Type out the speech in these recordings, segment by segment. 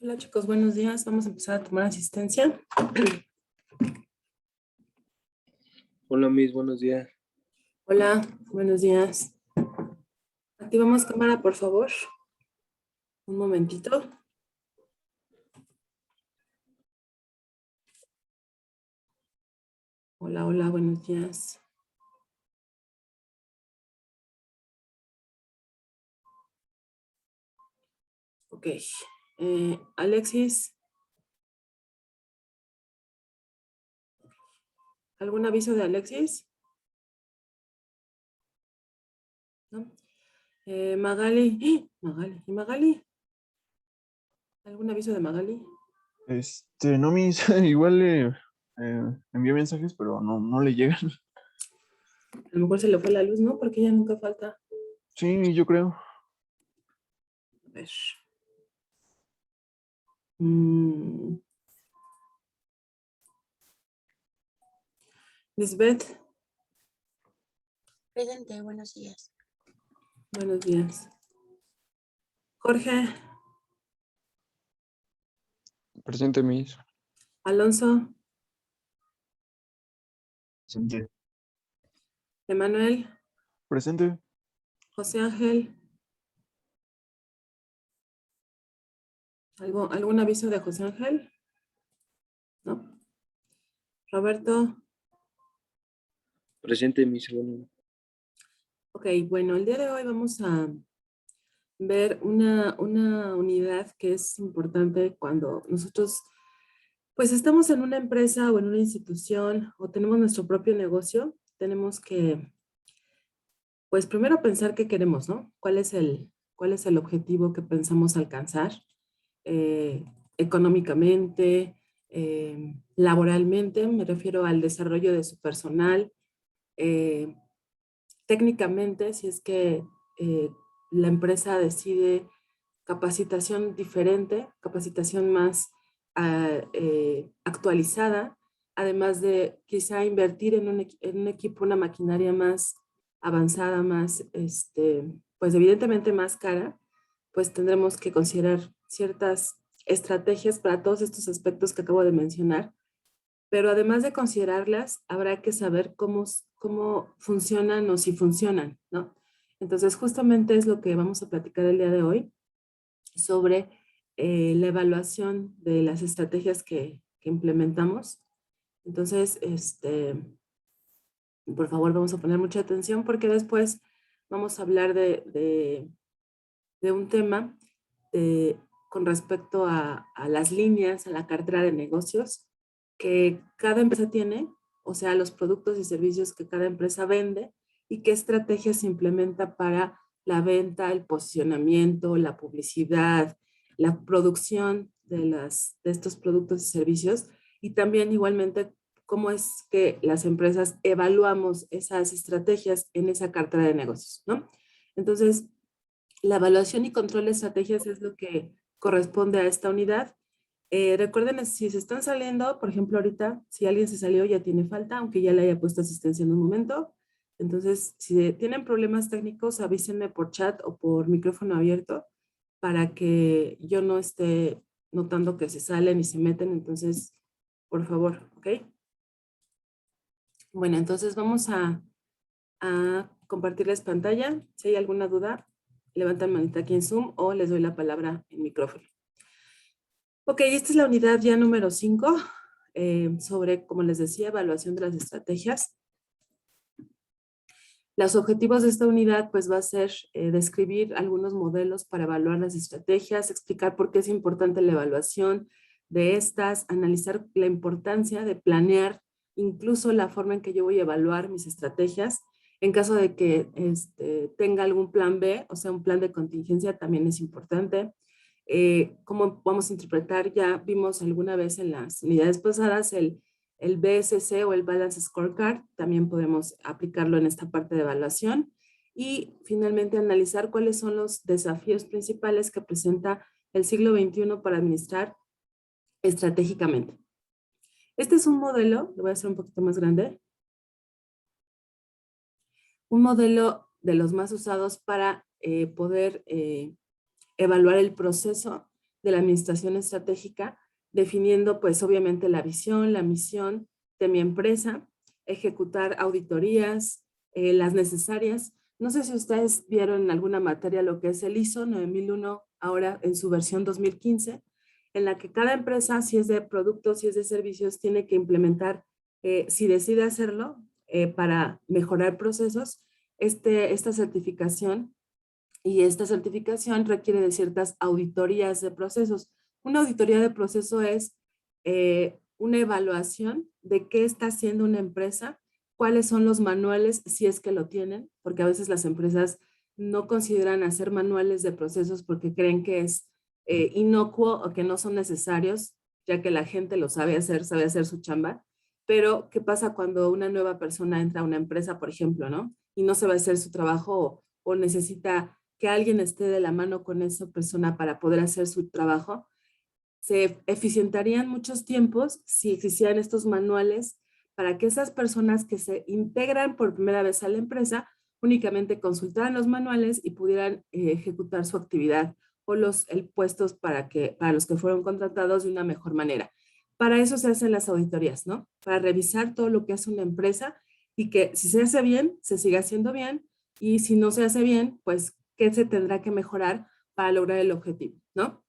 Hola chicos, buenos días. Vamos a empezar a tomar asistencia. Hola, Miss, buenos días. Hola, buenos días. Activamos cámara, por favor. Un momentito. Hola, hola, buenos días. Ok. Alexis. ¿Algún aviso de Alexis? ¿No? Magali. Magali. ¿Y Magali? ¿Algún aviso de Magali? No, Miss, igual le envié mensajes, pero no le llegan. A lo mejor se le fue la luz, ¿no? Porque ella nunca falta. Sí, yo creo. A ver. Lisbeth. Presente, buenos días. Buenos días. Jorge. Presente, Miss. Alonso. Presente. Emanuel. Presente. José Ángel. ¿Algún aviso de José Ángel? ¿No? Roberto. Presente, Miss. Bueno. Ok, bueno, el día de hoy vamos a ver una unidad que es importante cuando nosotros pues estamos en una empresa o en una institución o tenemos nuestro propio negocio. Tenemos que pues primero pensar qué queremos, ¿no? ¿Cuál es el objetivo que pensamos alcanzar económicamente, laboralmente? Me refiero al desarrollo de su personal, eh, técnicamente, si es que la empresa decide capacitación diferente, capacitación más actualizada, además de quizá invertir en un equipo, una maquinaria más avanzada, más, pues evidentemente más cara, pues tendremos que considerar ciertas estrategias para todos estos aspectos que acabo de mencionar, pero además de considerarlas, habrá que saber cómo funcionan o si funcionan, ¿no? Entonces, justamente es lo que vamos a platicar el día de hoy sobre la evaluación de las estrategias que implementamos. Entonces, por favor, vamos a poner mucha atención porque después vamos a hablar de un tema con respecto a las líneas, a la cartera de negocios que cada empresa tiene, o sea, los productos y servicios que cada empresa vende y qué estrategias se implementa para la venta, el posicionamiento, la publicidad, la producción de estos productos y servicios y también igualmente cómo es que las empresas evaluamos esas estrategias en esa cartera de negocios, ¿no? Entonces, la evaluación y control de estrategias es lo que corresponde a esta unidad. Recuerden, si se están saliendo, por ejemplo, ahorita, si alguien se salió, ya tiene falta, aunque ya le haya puesto asistencia en un momento. Entonces, si tienen problemas técnicos, avísenme por chat o por micrófono abierto para que yo no esté notando que se salen y se meten. Entonces, por favor, ¿ok? Bueno, entonces vamos a compartirles pantalla. Si hay alguna duda, levantan manita aquí en Zoom o les doy la palabra en micrófono. Ok, esta es la unidad ya número 5 sobre, como les decía, evaluación de las estrategias. Los objetivos de esta unidad pues va a ser describir algunos modelos para evaluar las estrategias, explicar por qué es importante la evaluación de estas, analizar la importancia de planear incluso la forma en que yo voy a evaluar mis estrategias. En caso de que tenga algún plan B, o sea, un plan de contingencia también es importante. Cómo vamos a interpretar, ya vimos alguna vez en las unidades pasadas el BSC o el Balance Scorecard, también podemos aplicarlo en esta parte de evaluación. Y finalmente analizar cuáles son los desafíos principales que presenta el siglo XXI para administrar estratégicamente. Este es un modelo, lo voy a hacer un poquito más grande, un modelo de los más usados para poder evaluar el proceso de la administración estratégica, definiendo pues obviamente la visión, la misión de mi empresa, ejecutar auditorías, las necesarias. No sé si ustedes vieron en alguna materia lo que es el ISO 9001, ahora en su versión 2015, en la que cada empresa, si es de productos, si es de servicios, tiene que implementar, si decide hacerlo, para mejorar procesos, esta certificación. Y esta certificación requiere de ciertas auditorías de procesos. Una auditoría de proceso es una evaluación de qué está haciendo una empresa, cuáles son los manuales, si es que lo tienen, porque a veces las empresas no consideran hacer manuales de procesos porque creen que es inocuo o que no son necesarios, ya que la gente lo sabe hacer su chamba. Pero, ¿qué pasa cuando una nueva persona entra a una empresa, por ejemplo, ¿no? Y no sabe hacer su trabajo o necesita que alguien esté de la mano con esa persona para poder hacer su trabajo? Se eficientarían muchos tiempos si existieran estos manuales para que esas personas que se integran por primera vez a la empresa únicamente consultaran los manuales y pudieran ejecutar su actividad o los puestos para los que fueron contratados de una mejor manera. Para eso se hacen las auditorías, ¿no? Para revisar todo lo que hace una empresa y que si se hace bien, se siga haciendo bien, y si no se hace bien, pues qué se tendrá que mejorar para lograr el objetivo, ¿no?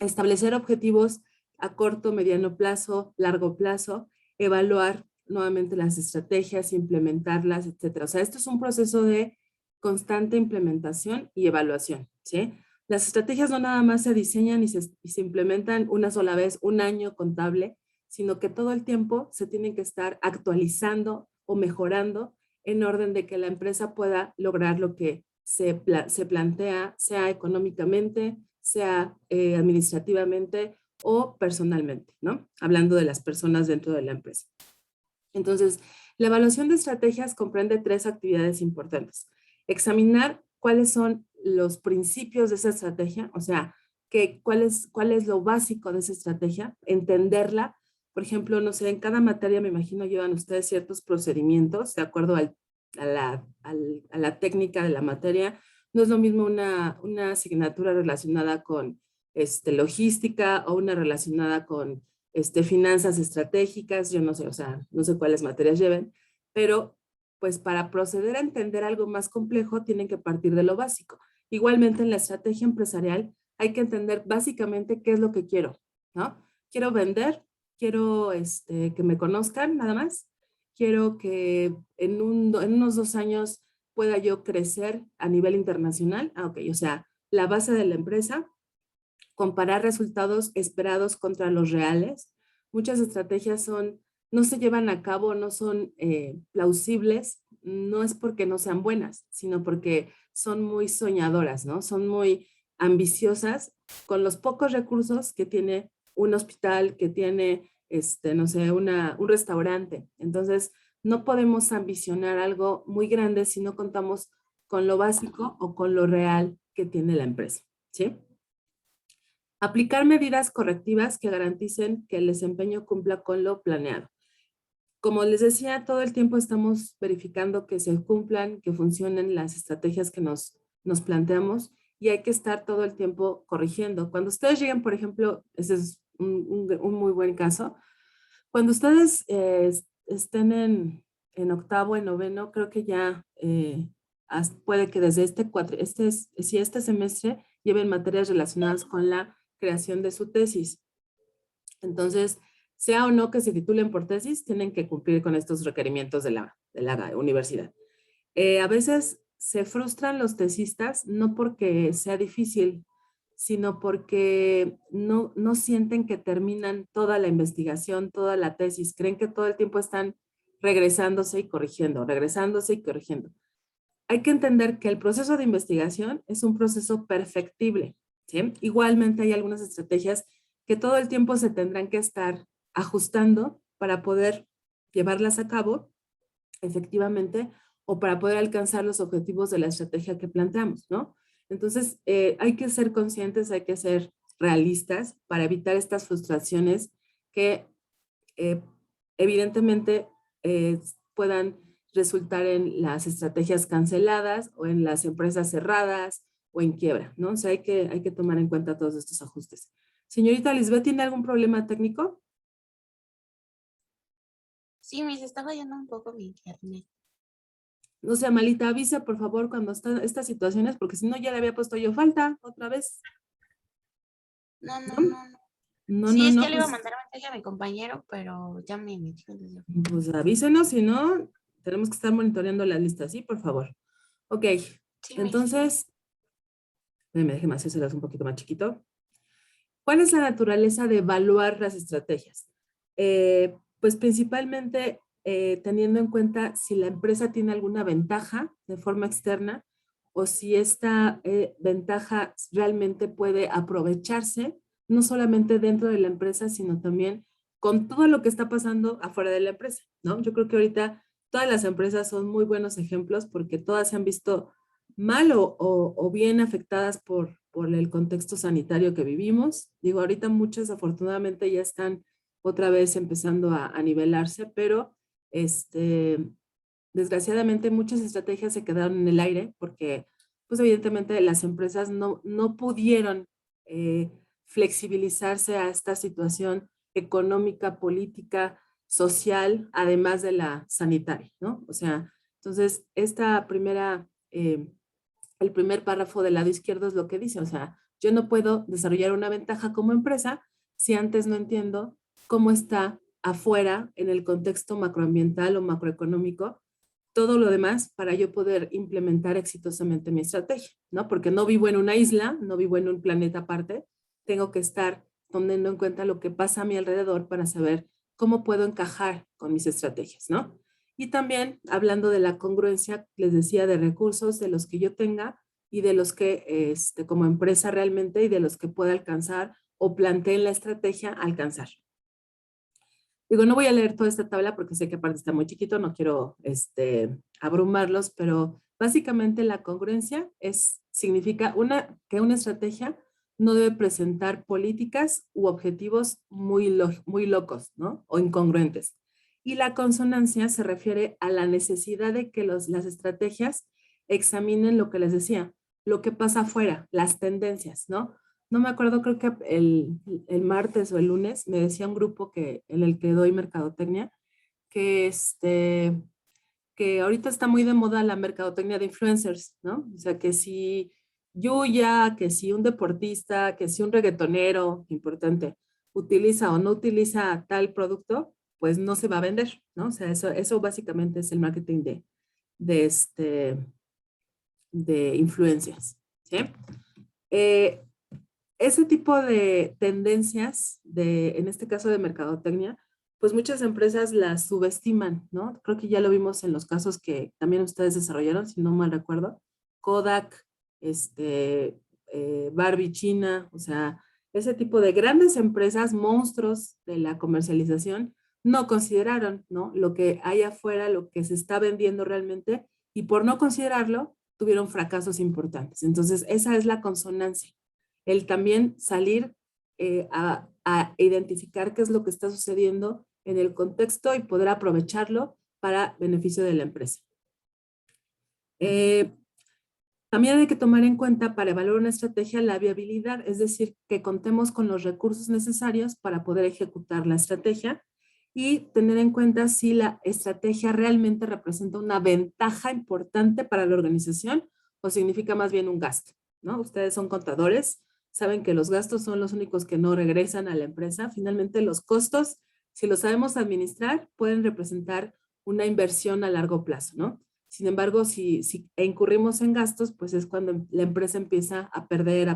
Establecer objetivos a corto, mediano plazo, largo plazo, evaluar nuevamente las estrategias, implementarlas, etcétera. O sea, esto es un proceso de constante implementación y evaluación, ¿sí? Las estrategias no nada más se diseñan y se implementan una sola vez, un año contable, sino que todo el tiempo se tienen que estar actualizando o mejorando en orden de que la empresa pueda lograr lo que se plantea, sea económicamente, sea administrativamente o personalmente, ¿no? Hablando de las personas dentro de la empresa. Entonces, la evaluación de estrategias comprende 3 actividades importantes. Examinar cuáles son los principios de esa estrategia, o sea, cuál es lo básico de esa estrategia, entenderla. Por ejemplo, no sé, en cada materia me imagino llevan ustedes ciertos procedimientos de acuerdo a la técnica de la materia. No es lo mismo una asignatura relacionada con logística o una relacionada con finanzas estratégicas, yo no sé, o sea, no sé cuáles materias lleven, pero pues para proceder a entender algo más complejo tienen que partir de lo básico. Igualmente en la estrategia empresarial hay que entender básicamente qué es lo que quiero, ¿no? Quiero vender, quiero que me conozcan nada más, quiero que en unos 2 años pueda yo crecer a nivel internacional. Ok, o sea, la base de la empresa, comparar resultados esperados contra los reales. Muchas estrategias no se llevan a cabo, no son plausibles, no es porque no sean buenas, sino porque son muy soñadoras, ¿no? Son muy ambiciosas con los pocos recursos que tiene un hospital, que tiene, no sé, un restaurante. Entonces, no podemos ambicionar algo muy grande si no contamos con lo básico o con lo real que tiene la empresa, ¿sí? Aplicar medidas correctivas que garanticen que el desempeño cumpla con lo planeado. Como les decía, todo el tiempo estamos verificando que se cumplan, que funcionen las estrategias que nos planteamos y hay que estar todo el tiempo corrigiendo. Cuando ustedes lleguen, por ejemplo, ese es un muy buen caso, cuando ustedes estén en octavo, en noveno, creo que ya puede que desde este semestre lleven materias relacionadas con la creación de su tesis. Entonces, sea o no que se titulen por tesis, tienen que cumplir con estos requerimientos de la universidad. A veces se frustran los tesistas, no porque sea difícil, sino porque no sienten que terminan toda la investigación, toda la tesis. Creen que todo el tiempo están regresándose y corrigiendo, regresándose y corrigiendo. Hay que entender que el proceso de investigación es un proceso perfectible, ¿sí? Igualmente hay algunas estrategias que todo el tiempo se tendrán que estar ajustando para poder llevarlas a cabo efectivamente o para poder alcanzar los objetivos de la estrategia que planteamos, ¿no? Entonces, hay que ser conscientes, hay que ser realistas para evitar estas frustraciones que eh, evidentemente puedan resultar en las estrategias canceladas o en las empresas cerradas o en quiebra, ¿no? O sea, hay que tomar en cuenta todos estos ajustes. Señorita Lisbeth, ¿tiene algún problema técnico? Sí, me está fallando un poco mi internet. No sea malita, avisa por favor cuando están estas situaciones, porque si no ya le había puesto yo falta otra vez. No, no, ¿No? no, no. No, Sí, no, es no, que le iba a pues, mandar un mensaje a mi compañero, pero ya me metió desde... pues avísenos, si no, tenemos que estar monitoreando la lista, ¿sí? Por favor. Ok, Sí, entonces, déjeme hacérselas un poquito más chiquito. ¿Cuál es la naturaleza de evaluar las estrategias? Pues principalmente teniendo en cuenta si la empresa tiene alguna ventaja de forma externa o si esta ventaja realmente puede aprovecharse, no solamente dentro de la empresa, sino también con todo lo que está pasando afuera de la empresa, ¿no? Yo creo que ahorita todas las empresas son muy buenos ejemplos porque todas se han visto mal o bien afectadas por el contexto sanitario que vivimos. Digo, ahorita muchas afortunadamente ya están otra vez empezando a nivelarse, pero desgraciadamente muchas estrategias se quedaron en el aire porque pues evidentemente las empresas no pudieron flexibilizarse a esta situación económica, política, social, además de la sanitaria, ¿no? O sea, entonces el primer párrafo del lado izquierdo es lo que dice, o sea, yo no puedo desarrollar una ventaja como empresa si antes no entiendo cómo está afuera en el contexto macroambiental o macroeconómico todo lo demás para yo poder implementar exitosamente mi estrategia, ¿no? Porque no vivo en una isla, no vivo en un planeta aparte, tengo que estar tomando en cuenta lo que pasa a mi alrededor para saber cómo puedo encajar con mis estrategias, ¿no? Y también hablando de la congruencia, les decía, de recursos de los que yo tenga y de los que como empresa realmente y de los que pueda alcanzar o plantee en la estrategia alcanzar. Digo, no voy a leer toda esta tabla porque sé que aparte está muy chiquito, no quiero abrumarlos, pero básicamente la congruencia significa que una estrategia no debe presentar políticas u objetivos muy locos, ¿no? O incongruentes. Y la consonancia se refiere a la necesidad de que las estrategias examinen lo que les decía, lo que pasa afuera, las tendencias, ¿no? No me acuerdo, creo que el martes o el lunes me decía un grupo en el que doy mercadotecnia que, que ahorita está muy de moda la mercadotecnia de influencers, ¿no? O sea, que si Yuya, que si un deportista, que si un reggaetonero, importante, utiliza o no utiliza tal producto, pues no se va a vender, ¿no? O sea, eso básicamente es el marketing de, este, de influencias, ¿sí? Eh, ese tipo de tendencias, en este caso de mercadotecnia, pues muchas empresas las subestiman, ¿no? Creo que ya lo vimos en los casos que también ustedes desarrollaron, si no mal recuerdo. Kodak, Barbie China, o sea, ese tipo de grandes empresas, monstruos de la comercialización, no consideraron, ¿no? Lo que hay afuera, lo que se está vendiendo realmente, y por no considerarlo, tuvieron fracasos importantes. Entonces, esa es la consonancia. El también salir a identificar qué es lo que está sucediendo en el contexto y poder aprovecharlo para beneficio de la empresa. También hay que tomar en cuenta para evaluar una estrategia la viabilidad, es decir, que contemos con los recursos necesarios para poder ejecutar la estrategia y tener en cuenta si la estrategia realmente representa una ventaja importante para la organización o significa más bien un gasto, ¿no? Ustedes son contadores, saben que los gastos son los únicos que no regresan a la empresa. Finalmente, los costos, si los sabemos administrar, pueden representar una inversión a largo plazo, ¿no? Sin embargo, si incurrimos en gastos, pues es cuando la empresa empieza a perder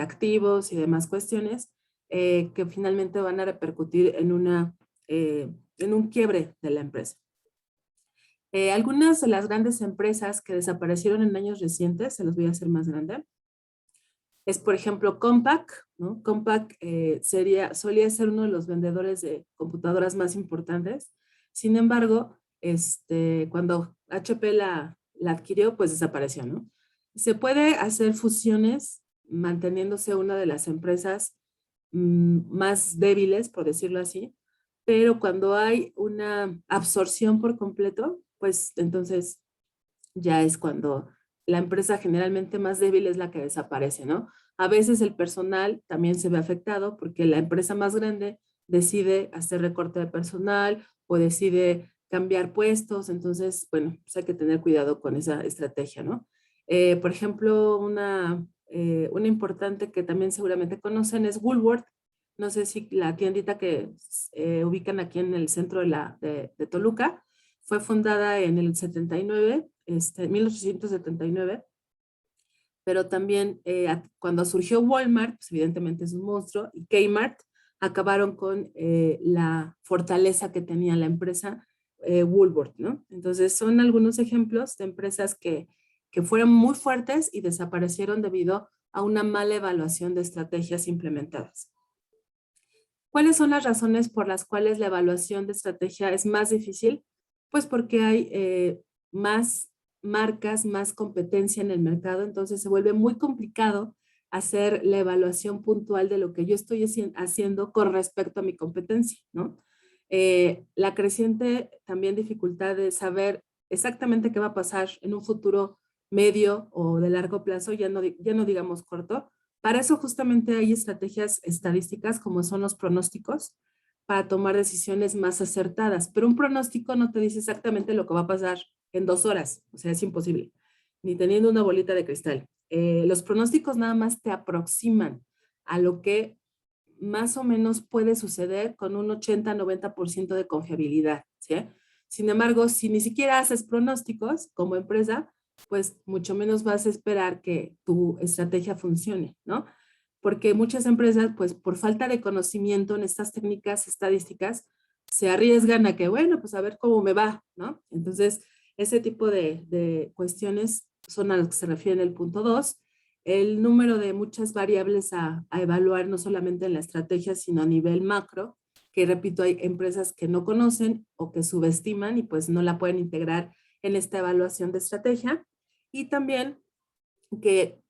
activos y demás cuestiones que finalmente van a repercutir en un quiebre de la empresa. Algunas de las grandes empresas que desaparecieron en años recientes, se los voy a hacer más grande, es por ejemplo Compaq, ¿no? Compaq solía ser uno de los vendedores de computadoras más importantes. Sin embargo, cuando HP la adquirió, pues desapareció, ¿no? Se puede hacer fusiones manteniéndose una de las empresas más débiles, por decirlo así, pero cuando hay una absorción por completo, pues entonces ya es cuando la empresa generalmente más débil es la que desaparece, ¿no? A veces el personal también se ve afectado porque la empresa más grande decide hacer recorte de personal o decide cambiar puestos, entonces, bueno, pues hay que tener cuidado con esa estrategia, ¿no? Por ejemplo, una importante que también seguramente conocen es Woolworth. No sé si la tiendita que ubican aquí en el centro de Toluca fue fundada en el 79, 1879, pero también cuando surgió Walmart, pues evidentemente es un monstruo, y Kmart acabaron con la fortaleza que tenía la empresa Woolworth, ¿no? Entonces son algunos ejemplos de empresas que fueron muy fuertes y desaparecieron debido a una mala evaluación de estrategias implementadas. ¿Cuáles son las razones por las cuales la evaluación de estrategia es más difícil? Pues porque hay más marcas, más competencia en el mercado, entonces se vuelve muy complicado hacer la evaluación puntual de lo que yo estoy haciendo con respecto a mi competencia, ¿no? La creciente también dificultad de saber exactamente qué va a pasar en un futuro medio o de largo plazo, ya no digamos corto. Para eso justamente hay estrategias estadísticas como son los pronósticos para tomar decisiones más acertadas, pero un pronóstico no te dice exactamente lo que va a pasar en 2 horas, o sea, es imposible, ni teniendo una bolita de cristal. Los pronósticos nada más te aproximan a lo que más o menos puede suceder con un 80-90% de confiabilidad, ¿sí? Sin embargo, si ni siquiera haces pronósticos como empresa, pues mucho menos vas a esperar que tu estrategia funcione, ¿no? Porque muchas empresas, pues por falta de conocimiento en estas técnicas estadísticas, se arriesgan a que, bueno, pues a ver cómo me va, ¿no? Entonces, ese tipo de cuestiones son a los que se refiere el punto 2. El número de muchas variables a evaluar, no solamente en la estrategia, sino a nivel macro, que repito, hay empresas que no conocen o que subestiman y pues no la pueden integrar en esta evaluación de estrategia. Y también que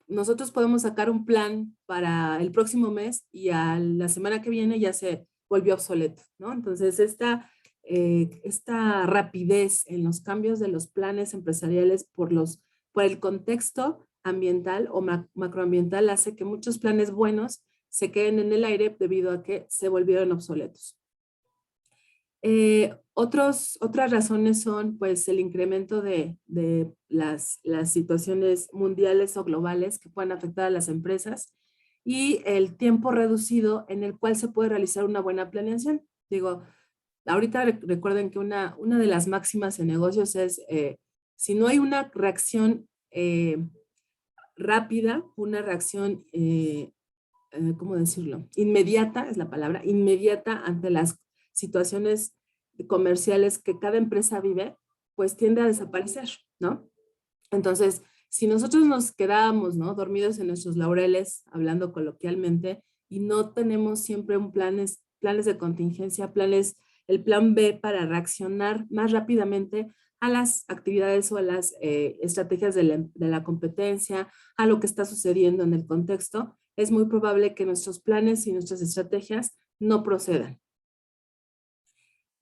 nosotros podemos sacar un plan para el próximo mes y a la semana que viene ya se volvió obsoleto, ¿no? Entonces, esta rapidez en los cambios de los planes empresariales por el contexto ambiental o macroambiental hace que muchos planes buenos se queden en el aire debido a que se volvieron obsoletos. Otras razones son pues el incremento de las situaciones mundiales o globales que puedan afectar a las empresas y el tiempo reducido en el cual se puede realizar una buena planeación. Digo, ahorita recuerden que una de las máximas en negocios es si no hay una reacción rápida, una reacción, ¿cómo decirlo? Inmediata, es la palabra, inmediata ante las situaciones comerciales que cada empresa vive, pues tiende a desaparecer, ¿no? Entonces, si nosotros nos quedábamos, ¿no? Dormidos en nuestros laureles, hablando coloquialmente, y no tenemos siempre planes de contingencia, el plan B para reaccionar más rápidamente a las actividades o a las estrategias de la competencia, a lo que está sucediendo en el contexto, es muy probable que nuestros planes y nuestras estrategias no procedan.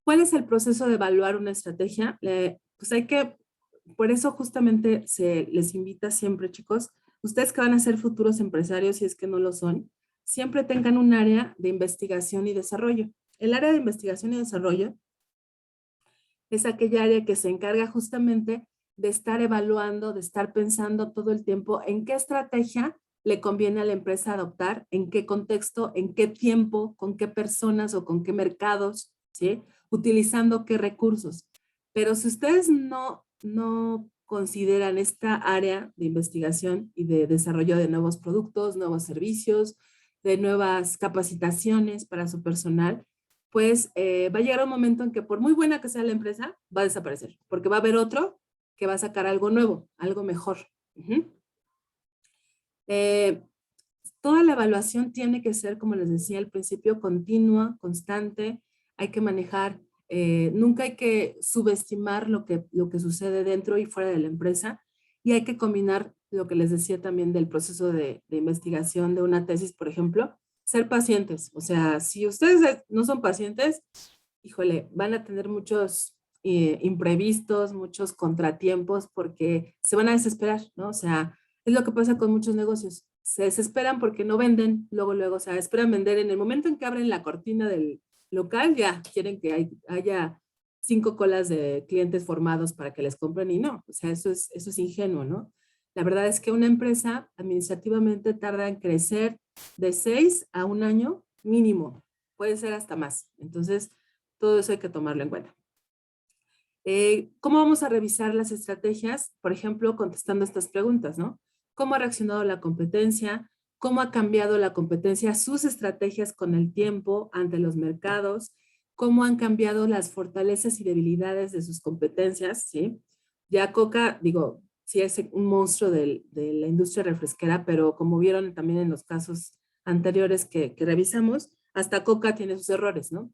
¿Cuál es el proceso de evaluar una estrategia? Pues por eso justamente se les invita siempre, chicos, ustedes que van a ser futuros empresarios, si es que no lo son, siempre tengan un área de investigación y desarrollo. El área de investigación y desarrollo es aquella área que se encarga justamente de estar evaluando, de estar pensando todo el tiempo en qué estrategia le conviene a la empresa adoptar, en qué contexto, en qué tiempo, con qué personas o con qué mercados, ¿sí? Utilizando qué recursos. Pero si ustedes no consideran esta área de investigación y de desarrollo de nuevos productos, nuevos servicios, de nuevas capacitaciones para su personal, pues va a llegar un momento en que por muy buena que sea la empresa, va a desaparecer, porque va a haber otro que va a sacar algo nuevo, algo mejor. Toda la evaluación tiene que ser, como les decía al principio, continua, constante. Hay que manejar, nunca hay que subestimar lo que sucede dentro y fuera de la empresa, y hay que combinar lo que les decía también del proceso de investigación de una tesis, por ejemplo, ser pacientes. O sea, si ustedes no son pacientes, híjole, van a tener muchos imprevistos, muchos contratiempos, porque se van a desesperar, ¿no? O sea, es lo que pasa con muchos negocios. Se desesperan porque no venden luego, o sea, esperan vender en el momento en que abren la cortina del local, ya quieren que haya 5 colas de clientes formados para que les compren y no, o sea, eso es ingenuo, ¿no? La verdad es que una empresa administrativamente tarda en crecer de 6 a 1 año mínimo, puede ser hasta más. Entonces, todo eso hay que tomarlo en cuenta. ¿Cómo vamos a revisar las estrategias? Por ejemplo, contestando estas preguntas, ¿no? ¿Cómo ha reaccionado la competencia? ¿Cómo ha cambiado la competencia sus estrategias con el tiempo ante los mercados? ¿Cómo han cambiado las fortalezas y debilidades de sus competencias? ¿Sí? Ya Coca, digo, sí es un monstruo de la industria refresquera, pero como vieron también en los casos anteriores que revisamos, hasta Coca tiene sus errores, ¿no?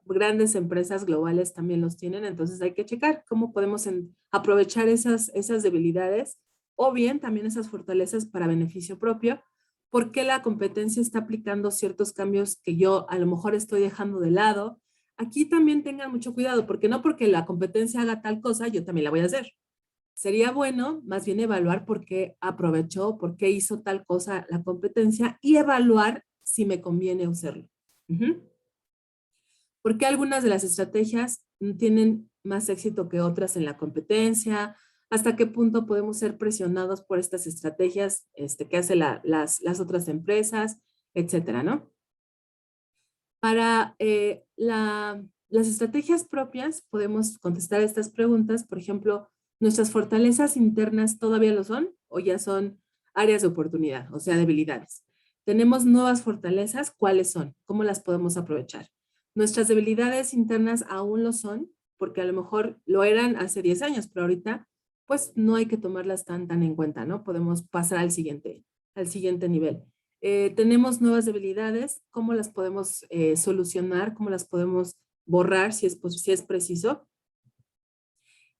Grandes empresas globales también los tienen, entonces hay que checar cómo podemos aprovechar esas debilidades o bien también esas fortalezas para beneficio propio, porque la competencia está aplicando ciertos cambios que yo a lo mejor estoy dejando de lado. Aquí también tengan mucho cuidado, porque no porque la competencia haga tal cosa, yo también la voy a hacer. Sería bueno más bien evaluar por qué aprovechó, por qué hizo tal cosa la competencia y evaluar si me conviene usarlo. ¿Por qué algunas de las estrategias tienen más éxito que otras en la competencia? ¿Hasta qué punto podemos ser presionados por estas estrategias que hacen las otras empresas, etcétera, ¿no? Para las estrategias propias podemos contestar estas preguntas. Por ejemplo, ¿nuestras fortalezas internas todavía lo son o ya son áreas de oportunidad, o sea, debilidades? ¿Tenemos nuevas fortalezas? ¿Cuáles son? ¿Cómo las podemos aprovechar? Nuestras debilidades internas aún lo son, porque a lo mejor lo eran hace 10 años, pero ahorita pues no hay que tomarlas tan en cuenta, ¿no? Podemos pasar al siguiente nivel. Tenemos nuevas debilidades, ¿cómo las podemos solucionar? ¿Cómo las podemos borrar si es preciso?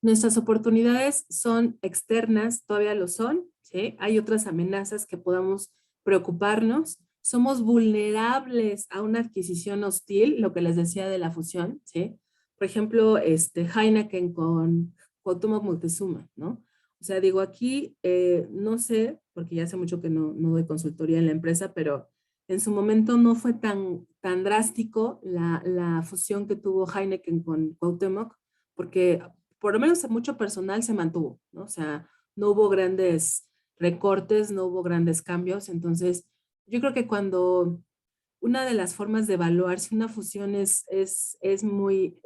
Nuestras oportunidades son externas, todavía lo son, ¿sí? Hay otras amenazas que podamos preocuparnos. Somos vulnerables a una adquisición hostil, lo que les decía de la fusión, ¿sí? Por ejemplo, Heineken con Cuauhtémoc Moctezuma, ¿no? O sea, digo aquí, no sé, porque ya hace mucho que no doy consultoría en la empresa, pero En su momento no fue tan drástico la fusión que tuvo Heineken con Cuauhtémoc, porque por lo menos mucho personal se mantuvo, ¿no? O sea, no hubo grandes recortes, no hubo grandes cambios. Entonces, yo creo que cuando una de las formas de evaluar si una fusión es muy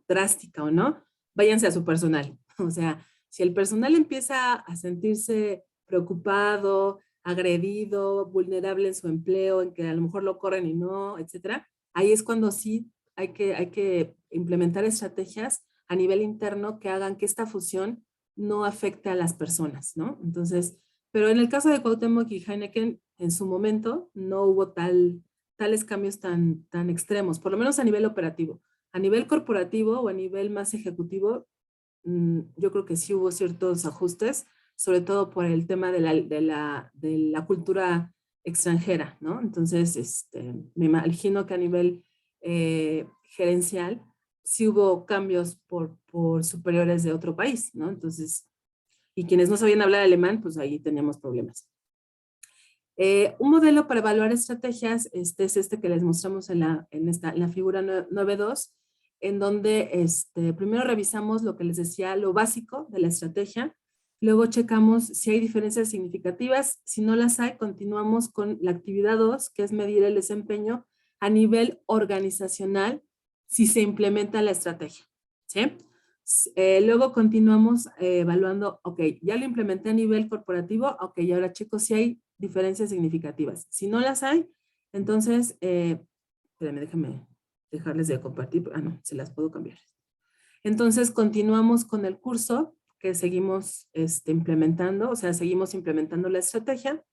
drástica o no, váyanse a su personal. O sea, si el personal empieza a sentirse preocupado, agredido, vulnerable en su empleo, en que a lo mejor lo corren y no, etcétera, ahí es cuando sí hay que implementar estrategias a nivel interno que hagan que esta fusión no afecte a las personas, ¿no? Entonces, pero en el caso de Cuauhtémoc y Heineken, en su momento no hubo tales cambios tan extremos, por lo menos a nivel operativo. A nivel corporativo o a nivel más ejecutivo, yo creo que sí hubo ciertos ajustes, sobre todo por el tema de la cultura extranjera, ¿no? Entonces, me imagino que a nivel gerencial sí hubo cambios por superiores de otro país, ¿no? Entonces, y quienes no sabían hablar alemán, pues ahí teníamos problemas. Un modelo para evaluar estrategias es este que les mostramos en la figura 9.2, en donde primero revisamos lo que les decía, lo básico de la estrategia, luego checamos si hay diferencias significativas, si no las hay, continuamos con la actividad 2, que es medir el desempeño a nivel organizacional si se implementa la estrategia, ¿sí? Luego continuamos evaluando, ok, ya lo implementé a nivel corporativo, ok, y ahora checo si hay diferencias significativas. Si no las hay, entonces, espérenme, déjenme dejarles de compartir, no, se las puedo cambiar. Entonces continuamos con el curso que seguimos implementando, o sea, seguimos implementando la estrategia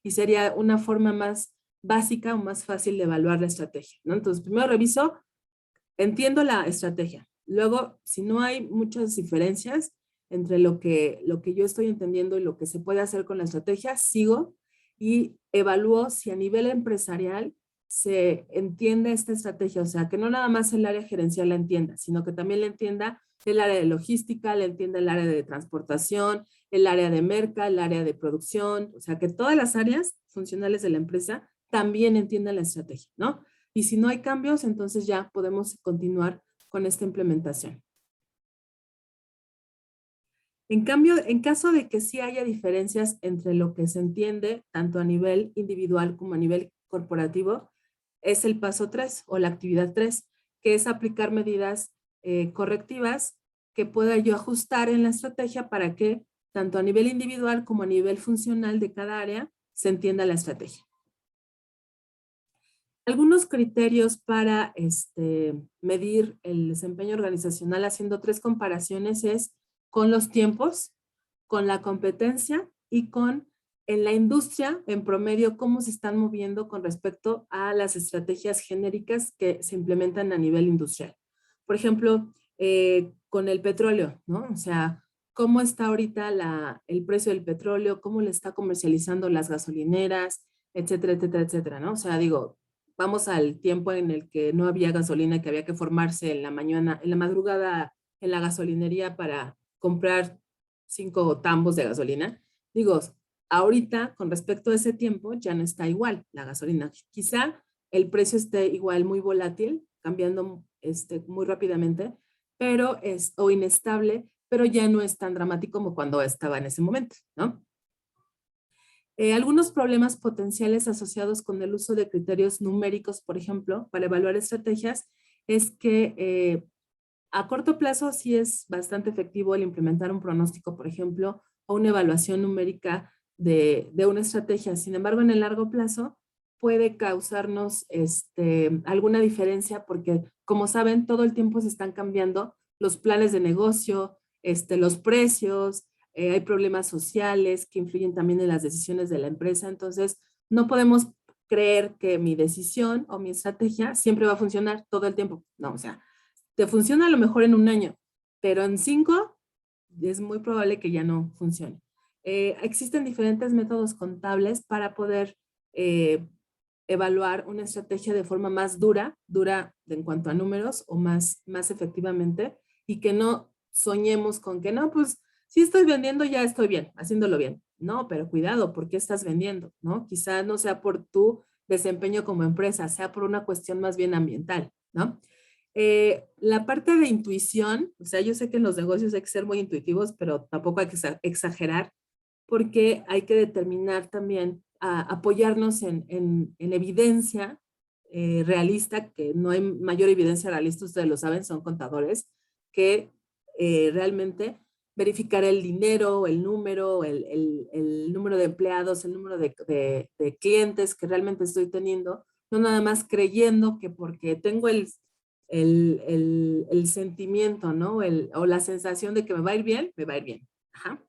y sería una forma más básica o más fácil de evaluar la estrategia, ¿no? Entonces, primero reviso, entiendo la estrategia. Luego, si no hay muchas diferencias entre lo que yo estoy entendiendo y lo que se puede hacer con la estrategia, sigo y evalúo si a nivel empresarial se entiende esta estrategia. O sea, que no nada más el área gerencial la entienda, sino que también la entienda el área de logística, la entienda el área de transportación, el área de merca, el área de producción. O sea, que todas las áreas funcionales de la empresa también entiendan la estrategia, ¿no? Y si no hay cambios, entonces ya podemos continuar con esta implementación. En cambio, en caso de que sí haya diferencias entre lo que se entiende, tanto a nivel individual como a nivel corporativo, es el paso 3 o la actividad 3, que es aplicar medidas correctivas que pueda yo ajustar en la estrategia para que tanto a nivel individual como a nivel funcional de cada área se entienda la estrategia. Algunos criterios para medir el desempeño organizacional haciendo 3 comparaciones es con los tiempos, con la competencia y con en la industria en promedio cómo se están moviendo con respecto a las estrategias genéricas que se implementan a nivel industrial. Por ejemplo, con el petróleo, ¿no? O sea, cómo está ahorita el precio del petróleo, cómo le está comercializando las gasolineras, etcétera, etcétera, etcétera, ¿no? O sea, digo, vamos al tiempo en el que no había gasolina, que había que formarse en la mañana, en la madrugada en la gasolinería para comprar 5 tambos de gasolina. Digo, ahorita con respecto a ese tiempo ya no está igual la gasolina. Quizá el precio esté igual muy volátil, cambiando muy rápidamente, pero o inestable, pero ya no es tan dramático como cuando estaba en ese momento, ¿no? Algunos problemas potenciales asociados con el uso de criterios numéricos, por ejemplo, para evaluar estrategias, es que a corto plazo sí es bastante efectivo el implementar un pronóstico, por ejemplo, o una evaluación numérica de una estrategia. Sin embargo, en el largo plazo puede causarnos alguna diferencia porque, como saben, todo el tiempo se están cambiando los planes de negocio, los precios, hay problemas sociales que influyen también en las decisiones de la empresa. Entonces, no podemos creer que mi decisión o mi estrategia siempre va a funcionar todo el tiempo. No, o sea, te funciona a lo mejor en un año, pero en 5 es muy probable que ya no funcione. Existen diferentes métodos contables para poder evaluar una estrategia de forma más dura en cuanto a números o más efectivamente, y que no soñemos con que no, pues si estoy vendiendo ya estoy bien, haciéndolo bien. No, pero cuidado, ¿por qué estás vendiendo? ¿No? Quizá no sea por tu desempeño como empresa, sea por una cuestión más bien ambiental, ¿no? La parte de intuición, o sea, yo sé que en los negocios hay que ser muy intuitivos, pero tampoco hay que exagerar, porque hay que determinar también, apoyarnos en evidencia realista, que no hay mayor evidencia realista, ustedes lo saben, son contadores, que realmente verificar el dinero, el número, el número de empleados, el número de clientes que realmente estoy teniendo, no nada más creyendo que porque tengo el sentimiento, ¿no? O la sensación de que me va a ir bien, me va a ir bien. Ajá.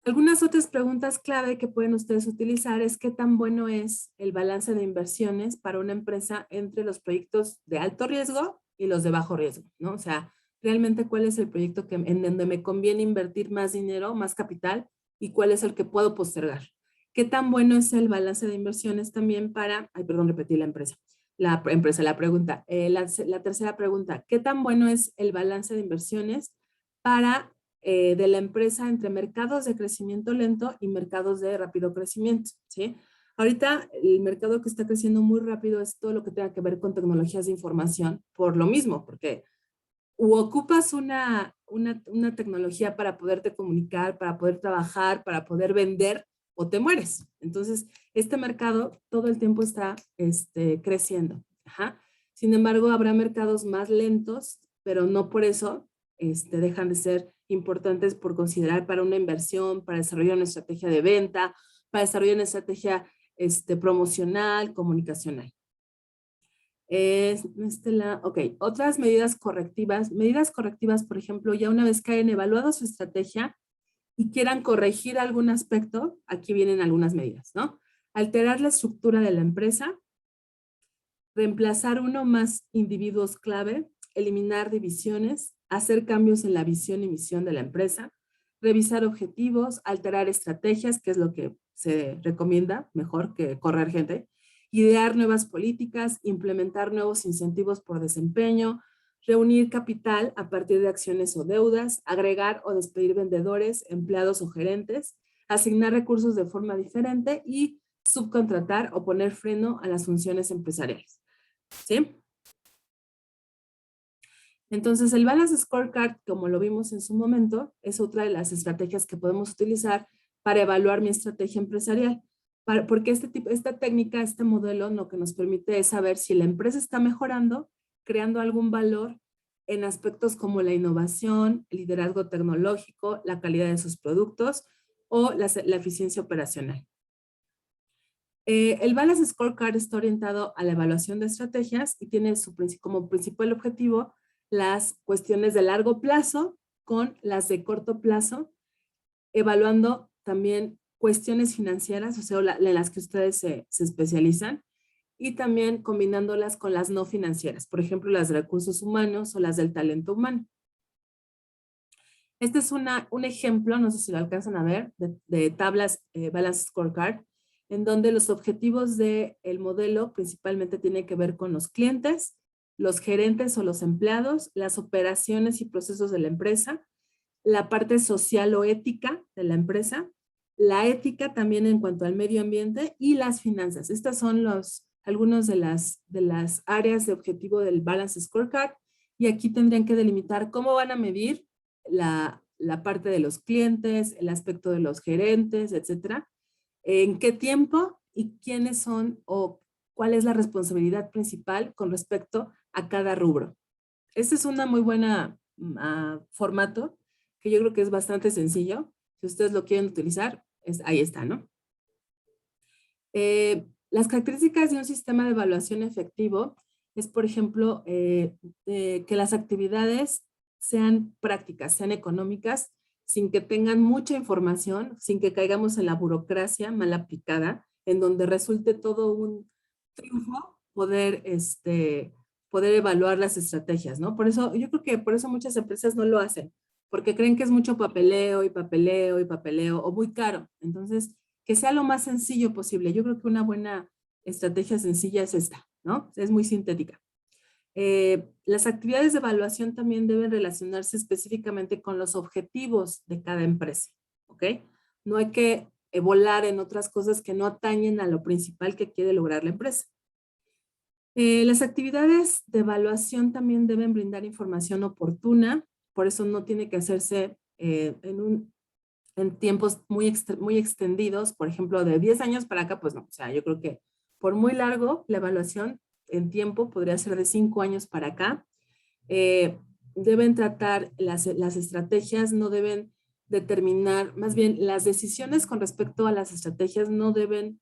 Algunas otras preguntas clave que pueden ustedes utilizar es qué tan bueno es el balance de inversiones para una empresa entre los proyectos de alto riesgo y los de bajo riesgo, ¿no? O sea, realmente cuál es el proyecto en donde me conviene invertir más dinero, más capital, y cuál es el que puedo postergar. ¿Qué tan bueno es el balance de inversiones también para, ay, perdón, repetí la empresa. La pregunta. La tercera pregunta, ¿qué tan bueno es el balance de inversiones para de la empresa entre mercados de crecimiento lento y mercados de rápido crecimiento, ¿sí? Ahorita el mercado que está creciendo muy rápido es todo lo que tenga que ver con tecnologías de información, por lo mismo, porque u ocupas una tecnología para poderte comunicar, para poder trabajar, para poder vender, o te mueres. Entonces, este mercado todo el tiempo está creciendo. Ajá. Sin embargo, habrá mercados más lentos, pero no por eso dejan de ser importantes por considerar para una inversión, para desarrollar una estrategia de venta, para desarrollar una estrategia promocional, comunicacional. Ok, otras medidas correctivas. Medidas correctivas, por ejemplo, ya una vez que hayan evaluado su estrategia y quieran corregir algún aspecto, aquí vienen algunas medidas, ¿no? Alterar la estructura de la empresa, reemplazar uno más individuos clave, eliminar divisiones, hacer cambios en la visión y misión de la empresa, revisar objetivos, alterar estrategias, que es lo que se recomienda mejor que correr gente, idear nuevas políticas, implementar nuevos incentivos por desempeño, reunir capital a partir de acciones o deudas, agregar o despedir vendedores, empleados o gerentes, asignar recursos de forma diferente y subcontratar o poner freno a las funciones empresariales. ¿Sí? Entonces, el Balance Scorecard, como lo vimos en su momento, es otra de las estrategias que podemos utilizar para evaluar mi estrategia empresarial. Porque esta técnica, este modelo, lo que nos permite es saber si la empresa está mejorando, creando algún valor en aspectos como la innovación, el liderazgo tecnológico, la calidad de sus productos o la eficiencia operacional. El Balance Scorecard está orientado a la evaluación de estrategias y tiene como principal objetivo las cuestiones de largo plazo con las de corto plazo, evaluando también cuestiones financieras, o sea, en las que ustedes se especializan, y también combinándolas con las no financieras, por ejemplo, las de recursos humanos o las del talento humano. Este es un ejemplo, no sé si lo alcanzan a ver, de tablas Balance Scorecard, en donde los objetivos del modelo principalmente tienen que ver con los clientes, los gerentes o los empleados, las operaciones y procesos de la empresa, la parte social o ética de la empresa, la ética también en cuanto al medio ambiente y las finanzas. Estas son algunas de las áreas de objetivo del Balance Scorecard, y aquí tendrían que delimitar cómo van a medir la parte de los clientes, el aspecto de los gerentes, etcétera, en qué tiempo y quiénes son o cuál es la responsabilidad principal con respecto a cada rubro. Este es una muy buena formato que yo creo que es bastante sencillo. Si ustedes lo quieren utilizar, ahí está, ¿no? Las características de un sistema de evaluación efectivo es, por ejemplo, que las actividades sean prácticas, sean económicas, sin que tengan mucha información, sin que caigamos en la burocracia mal aplicada, en donde resulte todo un triunfo poder evaluar las estrategias, ¿no? Por eso, yo creo que por eso muchas empresas no lo hacen, porque creen que es mucho papeleo y papeleo y papeleo, o muy caro. Entonces, que sea lo más sencillo posible. Yo creo que una buena estrategia sencilla es esta, ¿no? Es muy sintética. Las actividades de evaluación también deben relacionarse específicamente con los objetivos de cada empresa, ¿ok? No hay que volar en otras cosas que no atañen a lo principal que quiere lograr la empresa. Las actividades de evaluación también deben brindar información oportuna, por eso no tiene que hacerse en tiempos muy extendidos, por ejemplo, de 10 años para acá, pues no, o sea, yo creo que por muy largo la evaluación en tiempo podría ser de 5 años para acá. Deben tratar las estrategias, no deben determinar, más bien las decisiones con respecto a las estrategias no deben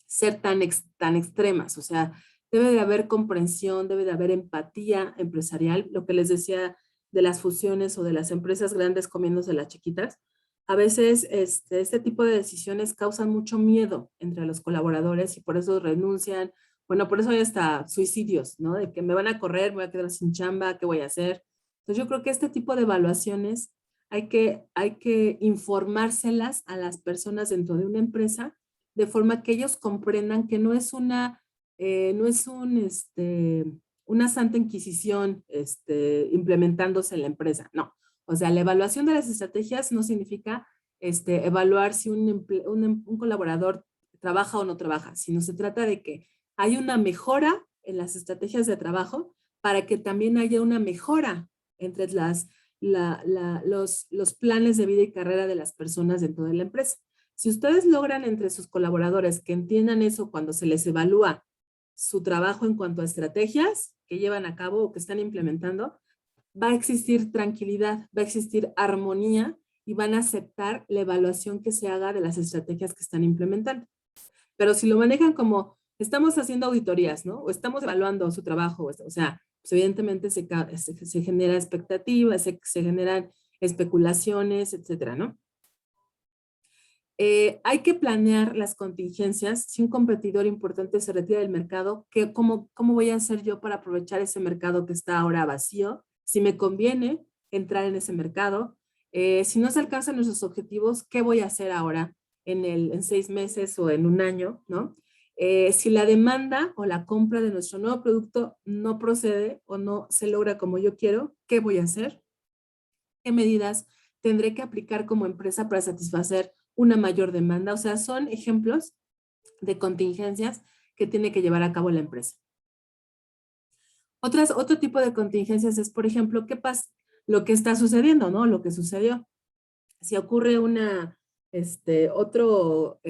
ser tan extremas, o sea, debe de haber comprensión, debe de haber empatía empresarial, lo que les decía de las fusiones o de las empresas grandes comiéndose las chiquitas. A veces este tipo de decisiones causan mucho miedo entre los colaboradores y por eso renuncian. Bueno, por eso hay hasta suicidios, ¿no? De que me van a correr, me voy a quedar sin chamba, ¿qué voy a hacer? Entonces yo creo que este tipo de evaluaciones hay que informárselas a las personas dentro de una empresa de forma que ellos comprendan que no es una santa inquisición implementándose en la empresa, no. O sea, la evaluación de las estrategias no significa evaluar si un colaborador trabaja o no trabaja, sino se trata de que hay una mejora en las estrategias de trabajo para que también haya una mejora entre los planes de vida y carrera de las personas dentro de la empresa. Si ustedes logran entre sus colaboradores que entiendan eso cuando se les evalúa su trabajo en cuanto a estrategias que llevan a cabo o que están implementando, va a existir tranquilidad, va a existir armonía y van a aceptar la evaluación que se haga de las estrategias que están implementando. Pero si lo manejan como estamos haciendo auditorías, ¿no? O estamos evaluando su trabajo, o sea, pues evidentemente se genera expectativas, se generan especulaciones, etcétera, ¿no? Hay que planear las contingencias. Si un competidor importante se retira del mercado, ¿cómo voy a hacer yo para aprovechar ese mercado que está ahora vacío? Si me conviene entrar en ese mercado. Si no se alcanzan nuestros objetivos, ¿qué voy a hacer ahora en 6 meses o en un año? ¿No? Si la demanda o la compra de nuestro nuevo producto no procede o no se logra como yo quiero, ¿qué voy a hacer? ¿Qué medidas tendré que aplicar como empresa para satisfacer una mayor demanda? O sea, son ejemplos de contingencias que tiene que llevar a cabo la empresa. Otro tipo de contingencias es, por ejemplo, ¿qué pasa? Lo que está sucediendo, ¿no? Lo que sucedió. Si ocurre otro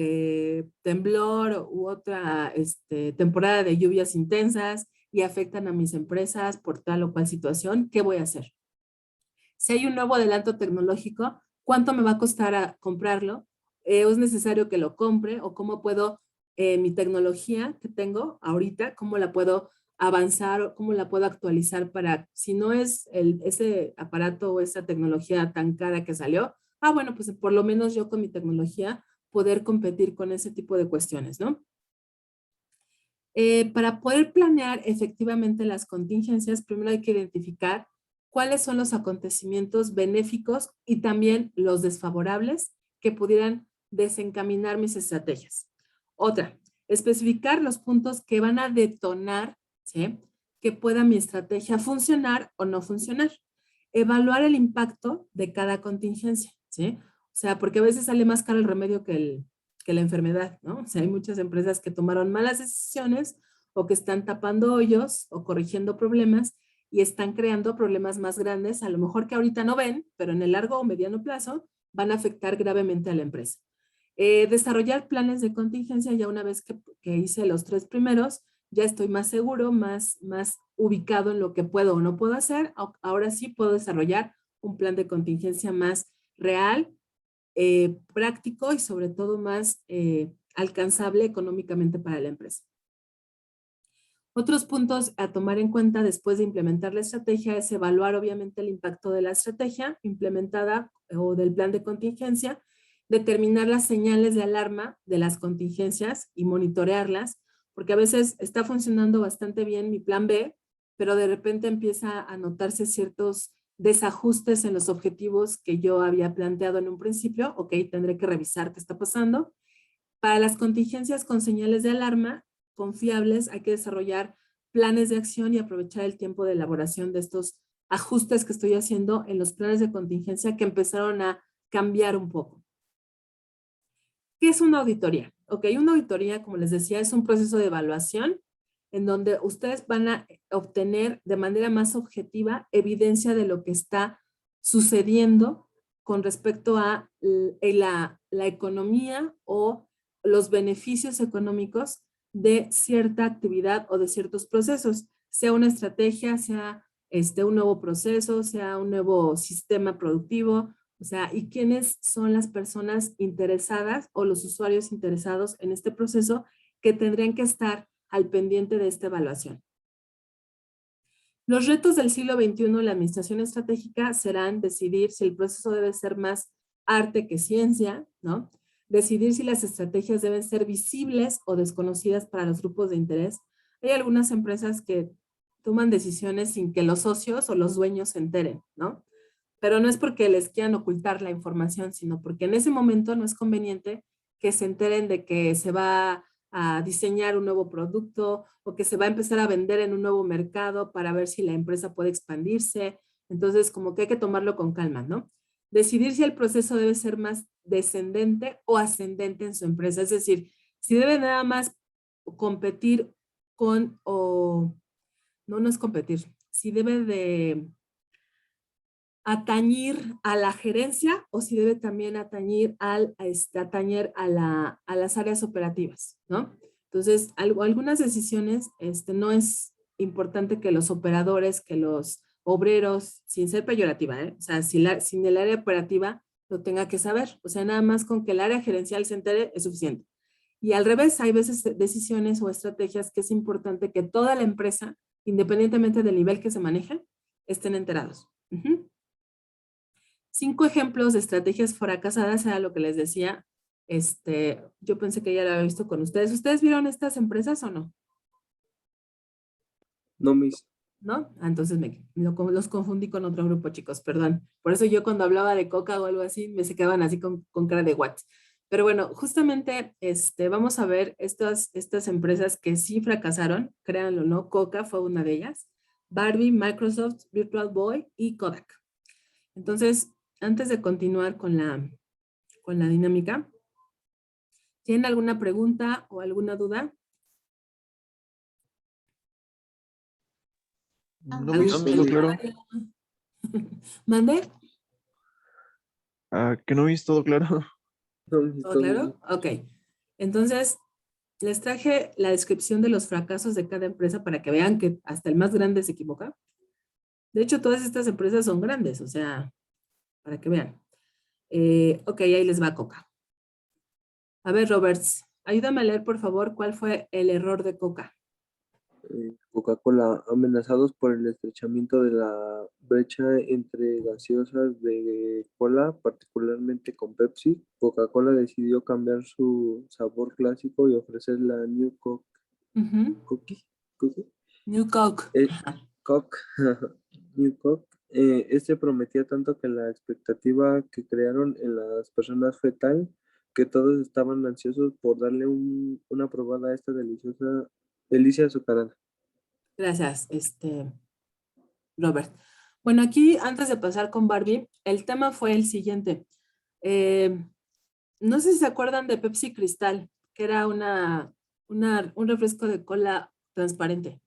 temblor u otra temporada de lluvias intensas y afectan a mis empresas por tal o cual situación, ¿qué voy a hacer? Si hay un nuevo adelanto tecnológico, ¿cuánto me va a costar comprarlo? ¿Es necesario que lo compre? ¿O cómo puedo, mi tecnología que tengo ahorita, cómo la puedo avanzar o cómo la puedo actualizar para, si no es ese aparato o esa tecnología tan cara que salió, bueno, pues por lo menos yo con mi tecnología poder competir con ese tipo de cuestiones, ¿no? Para poder planear efectivamente las contingencias, primero hay que identificar cuáles son los acontecimientos benéficos y también los desfavorables que pudieran desencaminar mis estrategias. Otra, especificar los puntos que van a detonar, ¿sí?, que pueda mi estrategia funcionar o no funcionar. Evaluar el impacto de cada contingencia, ¿sí? O sea, porque a veces sale más caro el remedio que la enfermedad, ¿no? O sea, hay muchas empresas que tomaron malas decisiones o que están tapando hoyos o corrigiendo problemas y están creando problemas más grandes, a lo mejor que ahorita no ven, pero en el largo o mediano plazo van a afectar gravemente a la empresa. Desarrollar planes de contingencia, ya una vez que hice los 3 primeros, ya estoy más seguro, más ubicado en lo que puedo o no puedo hacer. Ahora sí puedo desarrollar un plan de contingencia más real, práctico y sobre todo más alcanzable económicamente para la empresa. Otros puntos a tomar en cuenta después de implementar la estrategia es evaluar obviamente el impacto de la estrategia implementada o del plan de contingencia, determinar las señales de alarma de las contingencias y monitorearlas, porque a veces está funcionando bastante bien mi plan B, pero de repente empieza a notarse ciertos desajustes en los objetivos que yo había planteado en un principio. Ok, tendré que revisar qué está pasando. Para las contingencias con señales de alarma confiables, hay que desarrollar planes de acción y aprovechar el tiempo de elaboración de estos ajustes que estoy haciendo en los planes de contingencia que empezaron a cambiar un poco. ¿Qué es una auditoría? Ok, una auditoría, como les decía, es un proceso de evaluación en donde ustedes van a obtener de manera más objetiva evidencia de lo que está sucediendo con respecto a la economía o los beneficios económicos de cierta actividad o de ciertos procesos, sea una estrategia, sea un nuevo proceso, sea un nuevo sistema productivo, o sea, y quiénes son las personas interesadas o los usuarios interesados en este proceso que tendrían que estar al pendiente de esta evaluación. Los retos del siglo XXI en la administración estratégica serán decidir si el proceso debe ser más arte que ciencia, ¿no? Decidir si las estrategias deben ser visibles o desconocidas para los grupos de interés. Hay algunas empresas que toman decisiones sin que los socios o los dueños se enteren, ¿no? Pero no es porque les quieran ocultar la información, sino porque en ese momento no es conveniente que se enteren de que se va a diseñar un nuevo producto o que se va a empezar a vender en un nuevo mercado para ver si la empresa puede expandirse. Entonces, como que hay que tomarlo con calma, ¿no? Decidir si el proceso debe ser más descendente o ascendente en su empresa. Es decir, si debe nada más competir con, o no, no es competir, si debe de atañir a la gerencia o si debe también atañir, atañer a las áreas operativas, ¿no? Entonces, algunas decisiones no es importante que los operadores, que los obreros, sin ser peyorativa, o sea, sin el área operativa lo tenga que saber. O sea, nada más con que el área gerencial se entere es suficiente. Y al revés, hay veces decisiones o estrategias que es importante que toda la empresa, independientemente del nivel que se maneje, estén enterados. 5 ejemplos de estrategias fracasadas era lo que les decía. Yo pensé que ya lo había visto con ustedes. ¿Ustedes vieron estas empresas o no? No, Miss. ¿No? Entonces los confundí con otro grupo, chicos, perdón. Por eso yo cuando hablaba de Coca o algo así, me se quedaban así con cara de what. Pero bueno, justamente vamos a ver estas empresas que sí fracasaron, créanlo o no, Coca fue una de ellas, Barbie, Microsoft, Virtual Boy y Kodak. Entonces, antes de continuar con la dinámica, ¿tienen alguna pregunta o alguna duda? No, Miss, todo claro. ¿Mande? Que no, Miss, todo claro. No, Miss, ¿Todo todo claro? bien. Ok. Entonces, les traje la descripción de los fracasos de cada empresa para que vean que hasta el más grande se equivoca. De hecho, todas estas empresas son grandes, o sea, para que vean. Ok, ahí les va Coca. A ver, Roberts, ayúdame a leer, por favor, cuál fue el error de Coca. Coca-Cola, amenazados por el estrechamiento de la brecha entre gaseosas de cola, particularmente con Pepsi, Coca-Cola decidió cambiar su sabor clásico y ofrecer la New Coke. Cookie, cookie. New Coke. Coke. New Coke. Este prometía tanto que la expectativa que crearon en las personas fue tal que todos estaban ansiosos por darle una probada a esta delicia azucarada. Gracias, Robert. Bueno, aquí antes de pasar con Barbie, el tema fue el siguiente. No sé si se acuerdan de Pepsi Cristal, que era un refresco de cola transparente.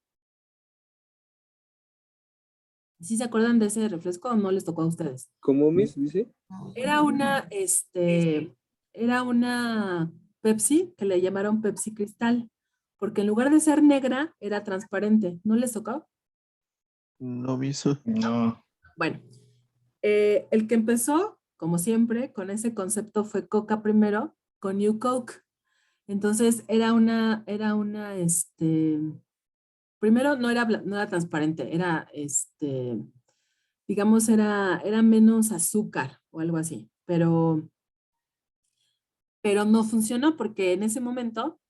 ¿Sí se acuerdan de ese refresco o no les tocó a ustedes? ¿Cómo, Miss, dice? Era una Pepsi que le llamaron Pepsi Cristal, porque en lugar de ser negra, era transparente. ¿No les tocó? No, Miss. No. Bueno, el que empezó, como siempre, con ese concepto fue Coca primero, con New Coke. Entonces primero no era transparente, digamos, era menos azúcar o algo así, pero no funcionó porque en ese momento,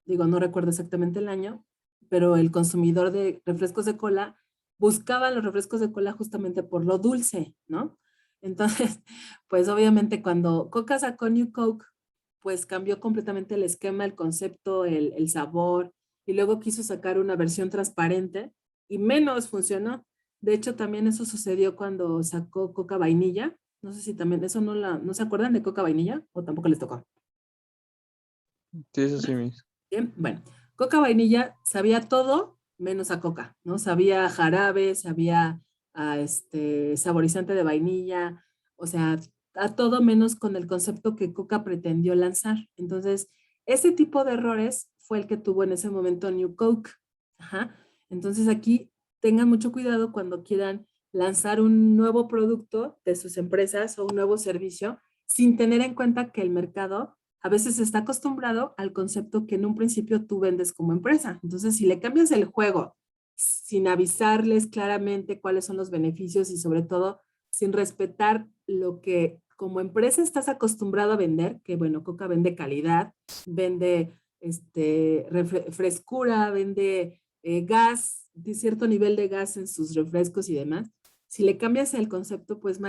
digo, no recuerdo exactamente el año, pero el consumidor de refrescos de cola buscaba los refrescos de cola justamente por lo dulce, ¿no? Entonces, pues obviamente cuando Coca sacó New Coke, pues cambió completamente el esquema, el concepto, el sabor, y luego quiso sacar una versión transparente y menos funcionó. De hecho, también eso sucedió cuando sacó Coca Vainilla. No sé si también, eso no se acuerdan de Coca Vainilla o tampoco les tocó. Sí, eso sí, Miss. Bien, bueno, coca vainilla sabía todo menos a coca, ¿no? Sabía a jarabe, sabía a saborizante de vainilla, o sea, a todo menos con el concepto que Coca pretendió lanzar. Entonces, ese tipo de errores fue el que tuvo en ese momento New Coke. Ajá. Entonces, aquí tengan mucho cuidado cuando quieran lanzar un nuevo producto de sus empresas o un nuevo servicio sin tener en cuenta que el mercado a veces está acostumbrado al concepto que en un principio tú vendes como empresa. Entonces, si le cambias el juego sin avisarles claramente cuáles son los beneficios y sobre todo sin respetar lo que como empresa estás acostumbrado a vender, que bueno, Coca vende calidad, vende frescura, vende gas, de cierto nivel de gas en sus refrescos y demás. Si le cambias el concepto, pues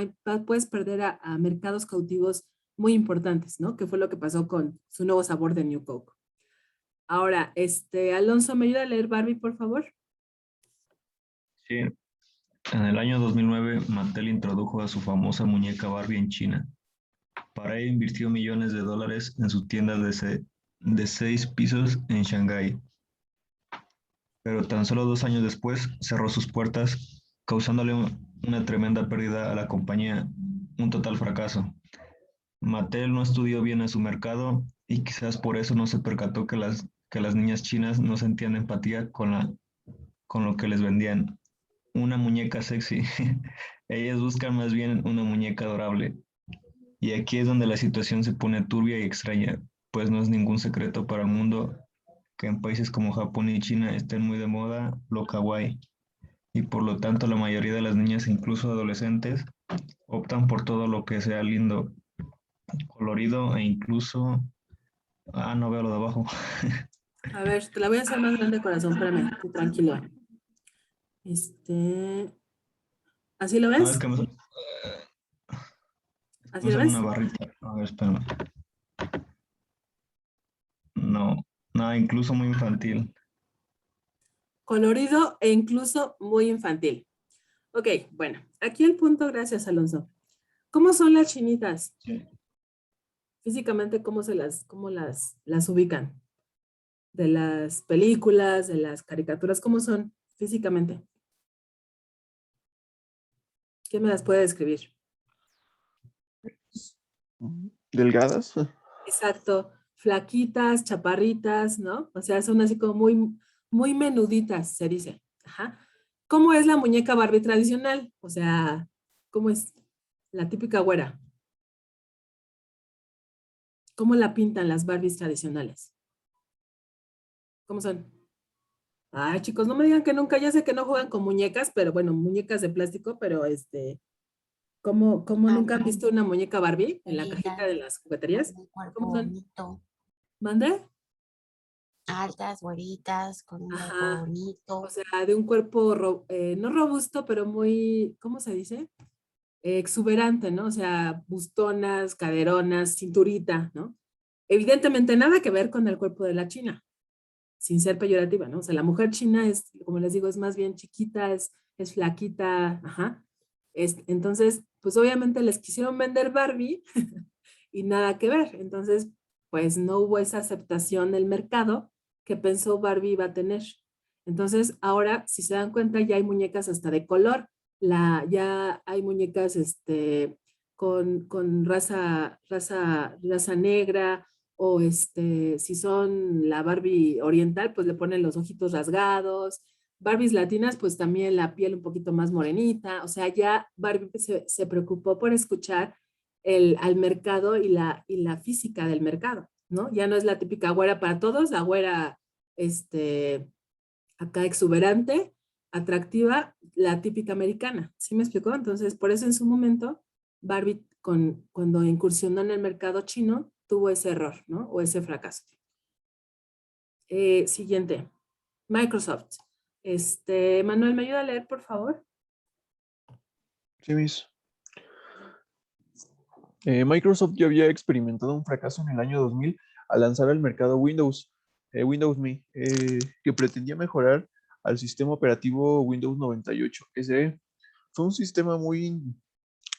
puedes perder a mercados cautivos muy importantes, ¿no? Que fue lo que pasó con su nuevo sabor de New Coke. Ahora, Alonso, ¿me ayuda a leer Barbie, por favor? Sí, en el año 2009, Mattel introdujo a su famosa muñeca Barbie en China. Para ello invirtió millones de dólares en su tienda de 6 pisos en Shanghái. Pero tan solo 2 años después cerró sus puertas, causándole una tremenda pérdida a la compañía, un total fracaso. Mattel no estudió bien a su mercado y quizás por eso no se percató que las niñas chinas no sentían empatía con lo que les vendían. Una muñeca sexy. Ellas buscan más bien una muñeca adorable. Y aquí es donde la situación se pone turbia y extraña, pues no es ningún secreto para el mundo que en países como Japón y China estén muy de moda lo kawaii. Y por lo tanto la mayoría de las niñas, incluso adolescentes, optan por todo lo que sea lindo, colorido e incluso... Ah, no veo lo de abajo. A ver, te la voy a hacer más grande, corazón, espérame, tú tranquilo. ¿Así lo No, es ves? que me ¿Así lo puse una ves? barrita. A ver, espérame. No, no, incluso muy infantil. Colorido e incluso muy infantil. Ok, bueno, aquí el punto, gracias, Alonso. ¿Cómo son las chinitas? Sí. Físicamente, cómo las ubican? De las películas, de las caricaturas, ¿cómo son físicamente? ¿Quién me las puede describir? Delgadas. Exacto, flaquitas, chaparritas, ¿no? O sea, son así como muy menuditas, se dice. Ajá. ¿Cómo es la muñeca Barbie tradicional? O sea, ¿cómo es la típica güera? ¿Cómo la pintan las Barbies tradicionales? ¿Cómo son? Ay, chicos, no me digan que nunca, ya sé que no juegan con muñecas, pero bueno, muñecas de plástico, pero ¿cómo nunca han Altas, visto una muñeca Barbie en la cajita de güeritas, las con jugueterías? un cuerpo ¿Cómo son? bonito. ¿Mande? Altas, güeritas, con un cuerpo Ajá. O bonito. sea, de un cuerpo no robusto, pero muy, ¿cómo se dice? Exuberante, ¿no? O sea, bustonas, caderonas, cinturita, ¿no? Evidentemente nada que ver con el cuerpo de la china, sin ser peyorativa, ¿no? O sea, la mujer china es, como les digo, es más bien chiquita, es flaquita, ajá. Entonces, pues obviamente les quisieron vender Barbie y nada que ver. Entonces, pues no hubo esa aceptación del mercado que pensó Barbie iba a tener. Entonces, ahora, si se dan cuenta, ya hay muñecas hasta de color. Ya hay muñecas con raza negra, o si son la Barbie oriental, pues le ponen los ojitos rasgados. Barbies latinas, pues también la piel un poquito más morenita. O sea, ya Barbie se preocupó por escuchar al mercado y la física del mercado, ¿no? Ya no es la típica güera para todos, la güera, acá exuberante, atractiva, la típica americana, ¿sí me explicó? Entonces, por eso en su momento, Barbie, cuando incursionó en el mercado chino, tuvo ese error, ¿no? O ese fracaso. Siguiente, Microsoft. Manuel, ¿me ayuda a leer, por favor? Sí, Miss. Microsoft ya había experimentado un fracaso en el año 2000 al lanzar al mercado Windows Me, que pretendía mejorar al sistema operativo Windows 98 SE. Fue un sistema muy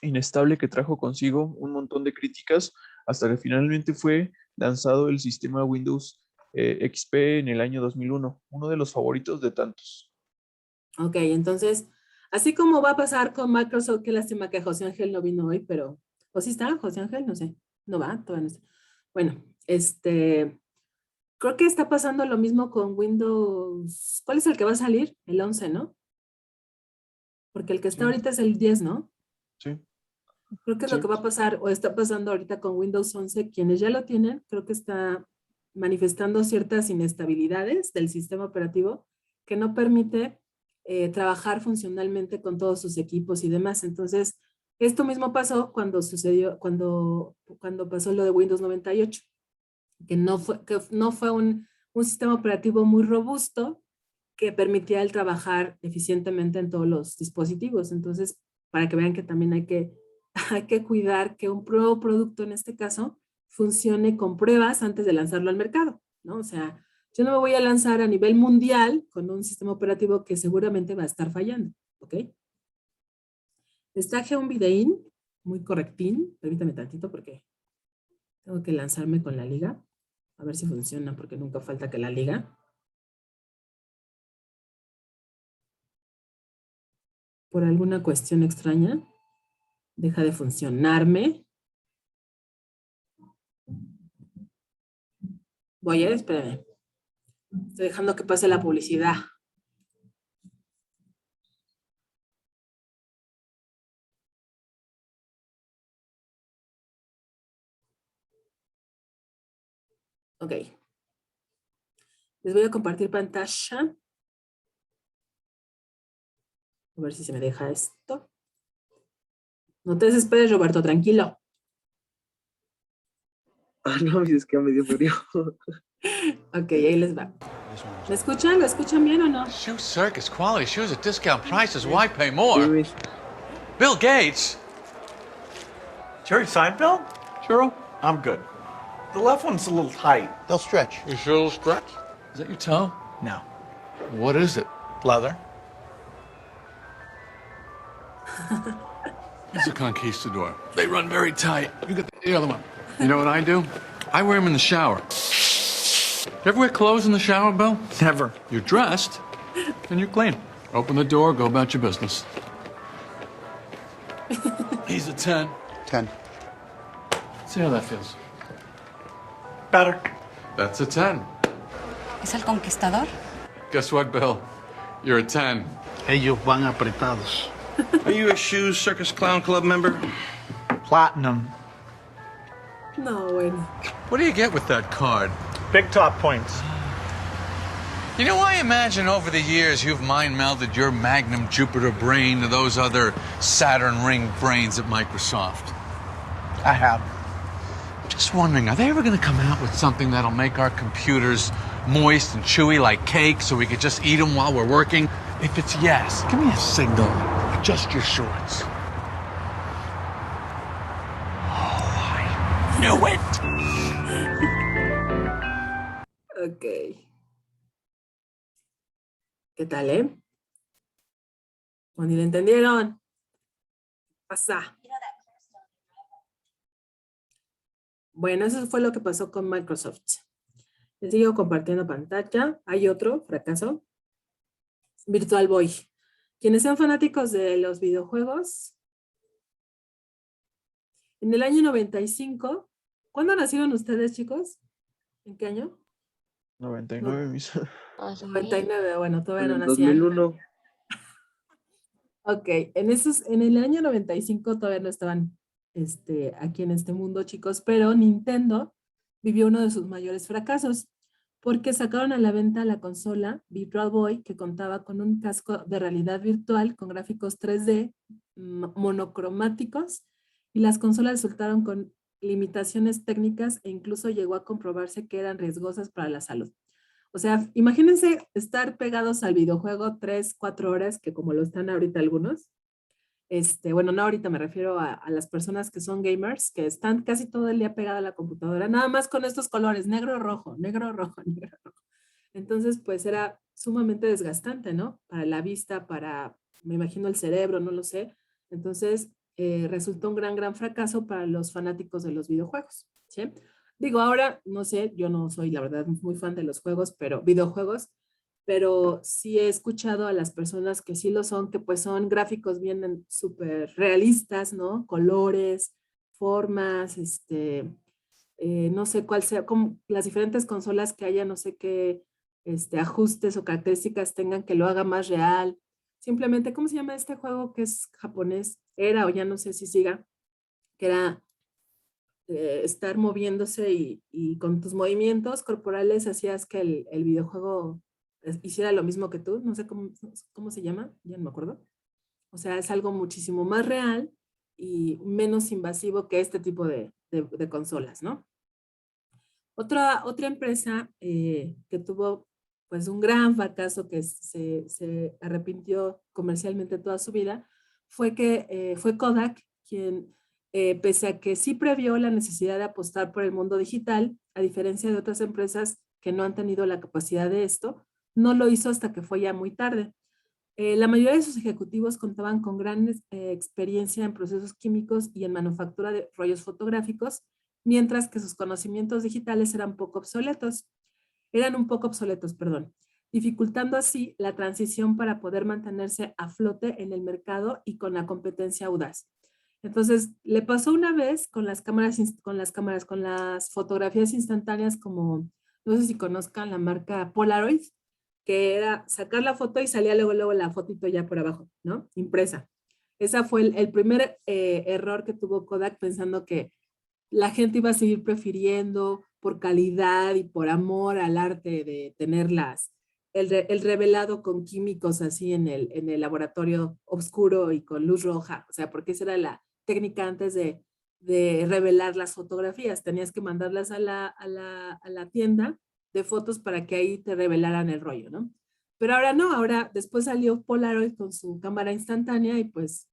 inestable que trajo consigo un montón de críticas hasta que finalmente fue lanzado el sistema Windows XP en el año 2001, uno de los favoritos de tantos. Ok, entonces, así como va a pasar con Microsoft, qué lástima que José Ángel no vino hoy, pero, ¿o sí está José Ángel? No sé, no va, todavía no está. Bueno, creo que está pasando lo mismo con Windows. ¿Cuál es el que va a salir? El 11, ¿no? Porque el que está Sí. ahorita es el 10, ¿no? Sí. Creo que es Sí. lo que va a pasar o está pasando ahorita con Windows 11. Quienes ya lo tienen, creo que está manifestando ciertas inestabilidades del sistema operativo que no permite trabajar funcionalmente con todos sus equipos y demás. Entonces, esto mismo pasó cuando sucedió, cuando pasó lo de Windows 98, que no fue un sistema operativo muy robusto que permitía el trabajar eficientemente en todos los dispositivos. Entonces, para que vean que también hay que cuidar que un nuevo producto, en este caso, funcione con pruebas antes de lanzarlo al mercado, ¿no? O sea, yo no me voy a lanzar a nivel mundial con un sistema operativo que seguramente va a estar fallando, ¿ok? Les traje un videín muy correctín, permítame tantito porque tengo que lanzarme con la liga, a ver si funciona porque nunca falta que la liga. Por alguna cuestión extraña, deja de funcionarme. Voy a, espérame. Estoy dejando que pase la publicidad. Ok. Les voy a compartir pantalla. A ver si se me deja esto. No te desesperes, Roberto, tranquilo. Ah, no, es que me dio frío. Ok, ahí les va. ¿Me escuchan? ¿Lo escuchan bien o no? Shoe Circus, quality shoes at discount prices. Why pay more? Sí, Bill Gates. Jerry Seinfeld? Churro? I'm good. The left one's a little tight. They'll stretch. You sure it'll stretch? Is that your toe? No. What is it? Leather? It's a conquistador. They run very tight. You get the other one. You know what I do? I wear them in the shower. You ever wear clothes in the shower, Bill? Never. You're dressed, and you're clean. Open the door, go about your business. He's a 10. 10. See how that feels. Better. That's a 10. ¿Es el conquistador? Guess what, Bill? You're a 10. Ellos van apretados. Are you a Shoes Circus Clown Club member? Platinum. No, bueno. What do you get with that card? Big top points. You know, I imagine over the years you've mind-melded your Magnum Jupiter brain to those other Saturn ring brains at Microsoft. I have. Just wondering, are they ever going to come out with something that'll make our computers moist and chewy like cake so we could just eat them while we're working? If it's yes, give me a signal. Adjust your shorts. Oh, I knew it! Ok. ¿Qué tal, eh? ¿O ni le entendieron? Pasa. Bueno, eso fue lo que pasó con Microsoft. Les sigo compartiendo pantalla. Hay otro fracaso. Virtual Boy. Quienes sean fanáticos de los videojuegos, en el año 95, ¿cuándo nacieron ustedes, chicos? ¿En qué año? 99, mis. 99, bueno, todavía no en el nacían. 2001. Ok, en el año 95 todavía no estaban aquí en este mundo, chicos, pero Nintendo vivió uno de sus mayores fracasos porque sacaron a la venta la consola Virtual Boy que contaba con un casco de realidad virtual con gráficos 3D monocromáticos y las consolas resultaron con limitaciones técnicas e incluso llegó a comprobarse que eran riesgosas para la salud. O sea, imagínense estar pegados al videojuego 3, 4 horas, que como lo están ahorita algunos. Bueno, no ahorita, me refiero a las personas que son gamers, que están casi todo el día pegadas a la computadora, nada más con estos colores, negro, rojo, negro, rojo, negro, rojo. Entonces, pues era sumamente desgastante, ¿no? Para la vista, para, me imagino, el cerebro, no lo sé. Entonces, resultó un gran fracaso para los fanáticos de los videojuegos, ¿sí? Digo, ahora, no sé, yo no soy, la verdad, muy fan de los juegos, videojuegos, pero sí he escuchado a las personas que sí lo son, que pues son gráficos bien súper realistas, ¿no? Colores, formas, no sé cuál sea, como las diferentes consolas que haya, no sé qué ajustes o características tengan que lo haga más real. Simplemente, ¿cómo se llama este juego que es japonés? Era, o ya no sé si siga, que era estar moviéndose y con tus movimientos corporales hacías que el videojuego hiciera lo mismo que tú. No sé cómo se llama, ya no me acuerdo. O sea, es algo muchísimo más real y menos invasivo que este tipo de consolas, ¿no? Otra empresa que tuvo pues un gran fracaso, que se arrepintió comercialmente toda su vida, fue Kodak, quien pese a que sí previó la necesidad de apostar por el mundo digital, a diferencia de otras empresas que no han tenido la capacidad de esto, no lo hizo hasta que fue ya muy tarde. La mayoría de sus ejecutivos contaban con gran experiencia en procesos químicos y en manufactura de rollos fotográficos, mientras que sus conocimientos digitales eran un poco obsoletos, dificultando así la transición para poder mantenerse a flote en el mercado y con la competencia audaz. Entonces, le pasó una vez con las fotografías instantáneas, como, no sé si conozcan la marca Polaroid, que era sacar la foto y salía luego la fotito ya por abajo, ¿no? Impresa. Ese fue el primer error que tuvo Kodak, pensando que la gente iba a seguir prefiriendo por calidad y por amor al arte de tenerlas, el revelado con químicos así en el laboratorio oscuro y con luz roja, o sea, porque esa era la técnica antes de revelar las fotografías. Tenías que mandarlas a la tienda de fotos para que ahí te revelaran el rollo, ¿no? Pero ahora no, ahora después salió Polaroid con su cámara instantánea y pues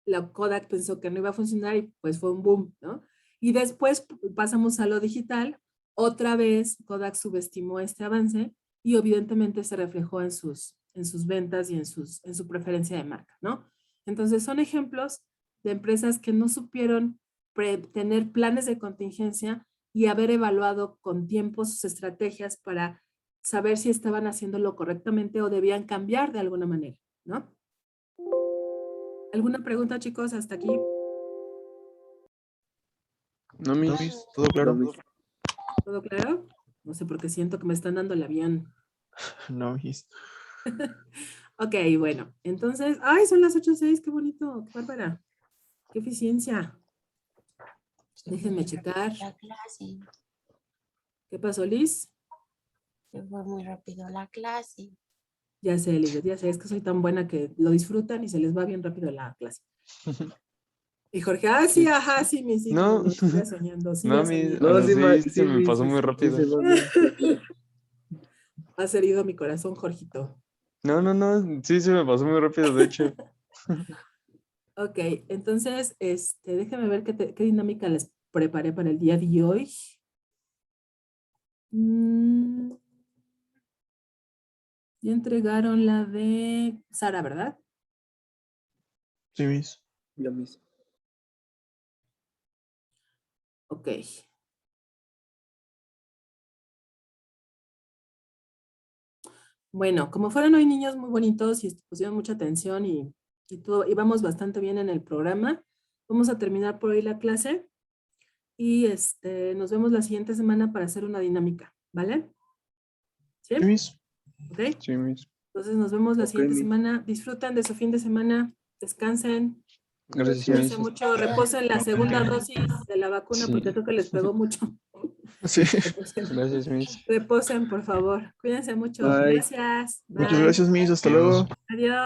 la Kodak pensó que no iba a funcionar y pues fue un boom, ¿no? Y después pasamos a lo digital, otra vez Kodak subestimó este avance y evidentemente se reflejó en sus ventas y en su preferencia de marca, ¿no? Entonces son ejemplos de empresas que no supieron tener planes de contingencia y haber evaluado con tiempo sus estrategias para saber si estaban haciéndolo correctamente o debían cambiar de alguna manera, ¿no? ¿Alguna pregunta, chicos, hasta aquí? No, Miss, todo claro. ¿Todo claro? No sé por qué siento que me están dando el avión. No, Miss. Ok, bueno, entonces, ¡ay, son las 8:06! ¡Qué bonito! ¡Qué bárbara! ¡Qué eficiencia! Déjenme checar. La clase. ¿Qué pasó, Liz? Se fue muy rápido la clase. Ya sé, Liz, ya sé, es que soy tan buena que lo disfrutan y se les va bien rápido la clase. Y Jorge, sí, ajá, sí, mis hijos, No. lo estuve soñando. Sí, No, ya soñé. Miss, no, sí, se me pasó muy rápido. Has herido mi corazón, Jorgito. No, sí, se me pasó muy rápido, de hecho. Ok, entonces, déjame ver qué dinámica les preparé para el día de hoy. Ya entregaron la de Sara, ¿verdad? Sí, Miss. Ya, Miss. Ok. Bueno, como fueron hoy niños muy bonitos y pusieron mucha atención y todo, íbamos bastante bien en el programa, vamos a terminar por hoy la clase y nos vemos la siguiente semana para hacer una dinámica, ¿vale? ¿Sí? Sí, Miss. ¿Ok? Sí, Miss. Entonces nos vemos la siguiente Miss. semana. Disfruten de su fin de semana, descansen. Gracias, Cuídense Miss. mucho, reposen la segunda dosis de la vacuna Sí. porque creo que les pegó mucho. Sí, Reposen. gracias, Miss. Reposen, por favor. Cuídense mucho. Bye. Gracias. Muchas Bye. gracias, Miss. Hasta luego. Adiós.